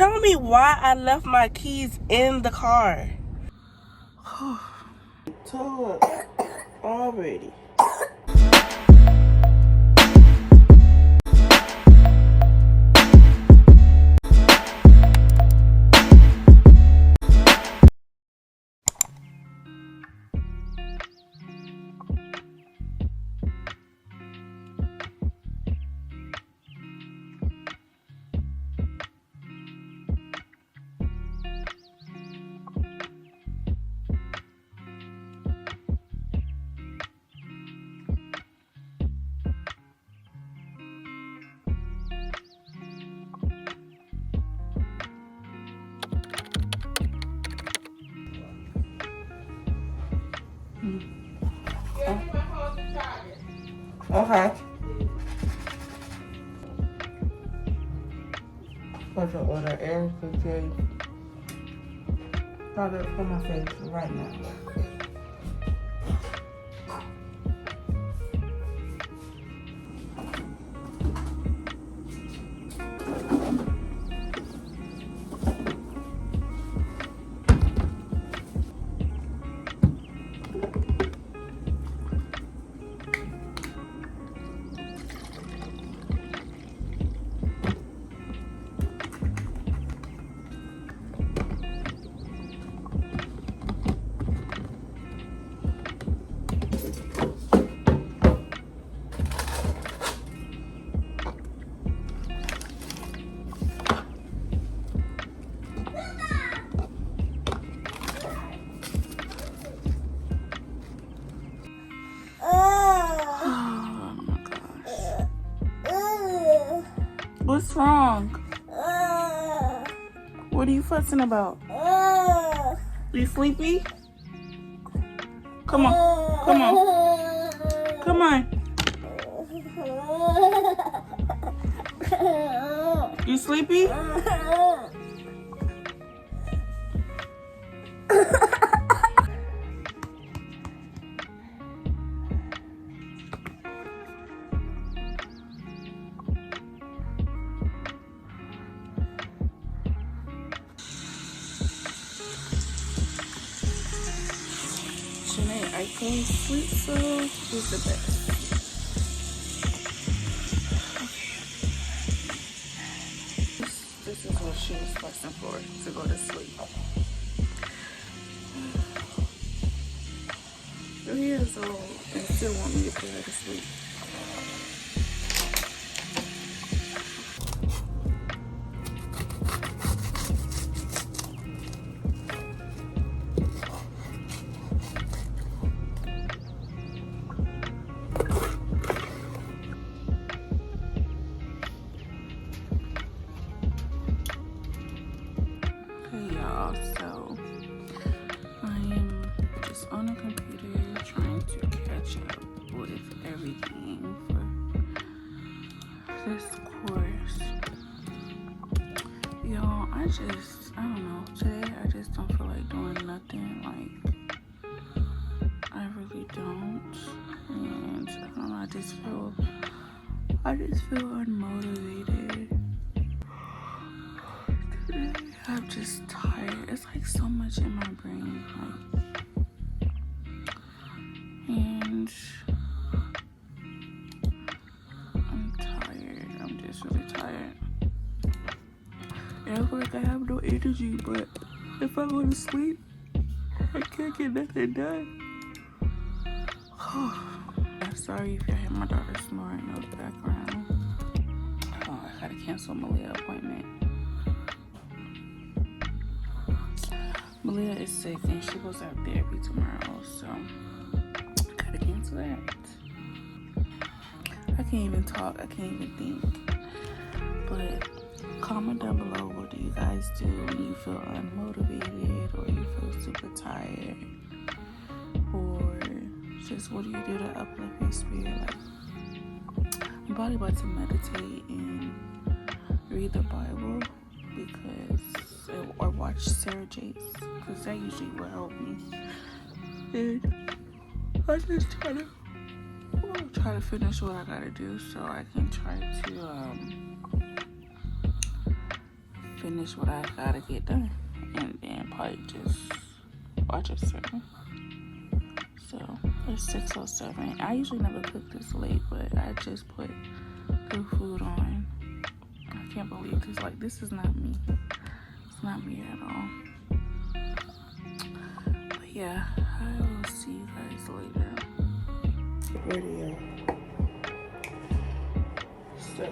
Tell me why I left my keys in the car. Toe up already. Okay. Supposed to order everything. Product for my face right now. What's wrong? What are you fussing about? You sleepy? Come on. Come on. Come on. You sleepy? I can't sleep, so it's the best. This is what she was fussing for, to go to sleep. 3 years old and still want me to put her to sleep. So I am just on a computer trying to catch up with everything for this course. Y'all, I don't know, today I just don't feel like doing nothing. Like, I really don't. And I don't know, I just feel unmotivated. Today I'm just tired. It's like so much in my brain, and I'm tired. I'm just really tired. And I feel like I have no energy, but if I go to sleep, I can't get nothing done. I'm sorry if you hear my daughter snoring in the background. Oh, I gotta cancel Malia appointment. Malia is sick and she goes out therapy tomorrow, so I gotta cancel that. I can't even talk, I can't even think. But comment down below, what do you guys do when you feel unmotivated or you feel super tired? Or just what do you do to uplift your spirit? Like, I'm probably about to meditate and read the Bible or watch Sarah Jakes, because that usually will help me. And I just try to finish what I gotta do so I can try to finish what I gotta get done, and then probably just watch a certain. So it's 6:07. I usually never cook this late, but I just put the food on. I can't believe this. Like, this is not me. It's not me at all. But yeah, I will see you guys later. Video. So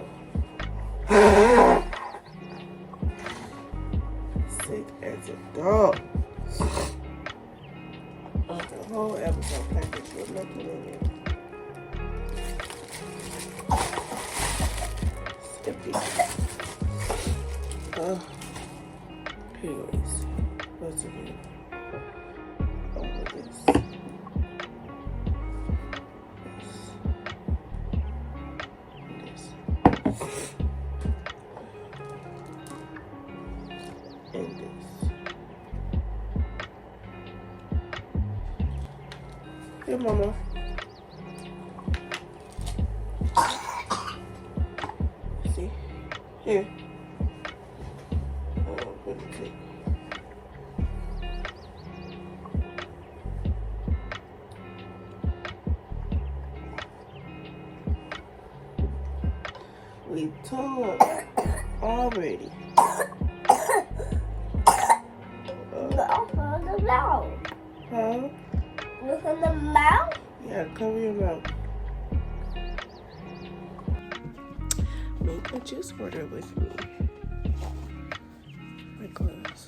sick as a dog. The whole episode package with nothing in it. It's empty. Anyways, what's in here? All of this. And this. Here, Mama. See? Here. Oh, what is it? We talked already. Open the mouth. Huh? Open the mouth? Yeah, cover your mouth. Make a juice order with me. My gloves.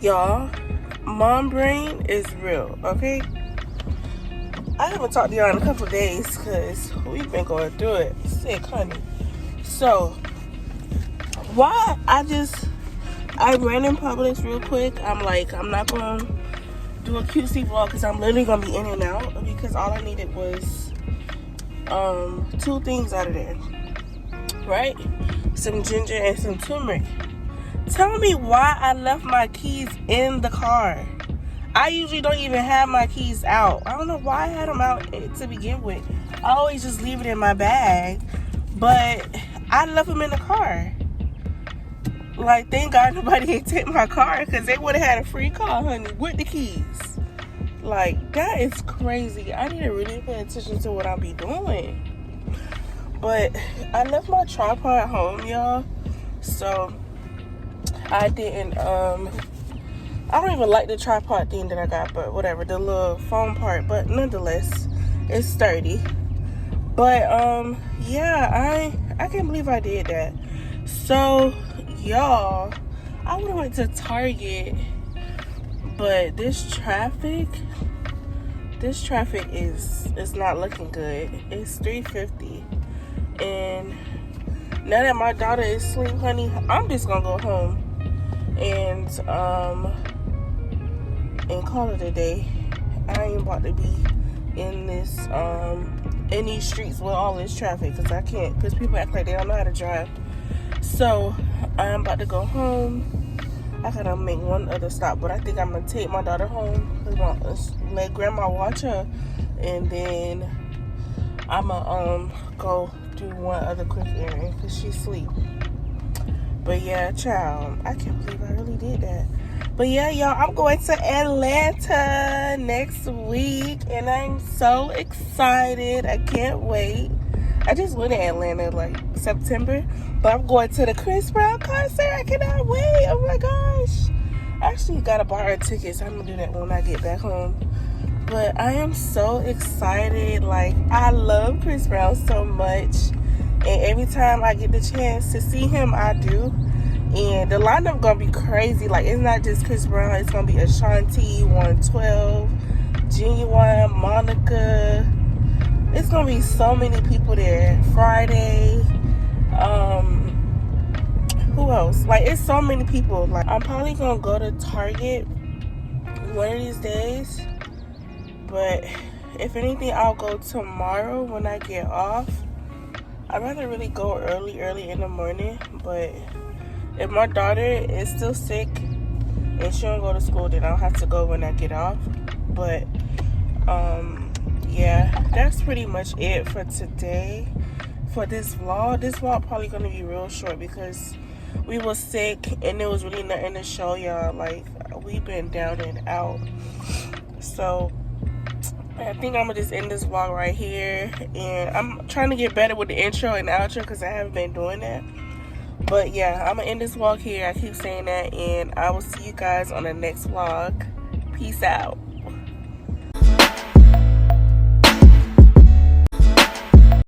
Y'all, mom brain is real, okay? I haven't talked to y'all in a couple of days because we've been going through it. Sick, honey. So, why I ran in Publix real quick. I'm like, I'm not going to do a QC vlog because I'm literally going to be in and out because all I needed was 2 things out of there, right? Some ginger and some turmeric. Tell me why I left my keys in the car. I usually don't even have my keys out. I don't know why I had them out to begin with. I always just leave it in my bag. But I left them in the car. Like, thank God nobody ain't take my car because they would have had a free car, honey, with the keys. Like, that is crazy. I need to really pay attention to what I'll be doing. But I left my tripod at home, y'all. So I didn't, I don't even like the tripod thing that I got, but whatever, the little foam part, but nonetheless, it's sturdy. But, yeah, I can't believe I did that. So, y'all, I would've went to Target, but this traffic is not looking good. It's 3:50, and now that my daughter is asleep, honey, I'm just gonna go home and call it a day. I ain't about to be in this in these streets with all this traffic because I can't, because people act like they don't know how to drive. So I'm about to go home. I gotta make one other stop, but I think I'm gonna take my daughter home, let grandma watch her, and then I'm gonna go do one other quick errand because she's asleep. But yeah, child, I can't believe I really did that. But yeah, y'all, I'm going to Atlanta next week, and I'm so excited. I can't wait. I just went to Atlanta like September, but I'm going to the Chris Brown concert. I cannot wait. Oh my gosh. I actually got to buy her tickets. I'm going to do that when I get back home. But I am so excited. Like, I love Chris Brown so much. And every time I get the chance to see him, I do. And the lineup going to be crazy. Like, it's not just Chris Brown. It's going to be Ashanti, 112, Genuine, Monica. It's going to be so many people there. Friday. Who else? Like, it's so many people. Like, I'm probably going to go to Target one of these days. But if anything, I'll go tomorrow when I get off. I'd rather really go early in the morning. But if my daughter is still sick and she don't go to school, then I'll have to go when I get off. But yeah, that's pretty much it for today. For this vlog probably gonna be real short because we was sick and there was really nothing to show y'all. Like, we've been down and out. So I think I'm gonna just end this vlog right here. And I'm trying to get better with the intro and outro because I haven't been doing that. But yeah, I'm gonna end this vlog here. I keep saying that, and I will see you guys on the next vlog. Peace out.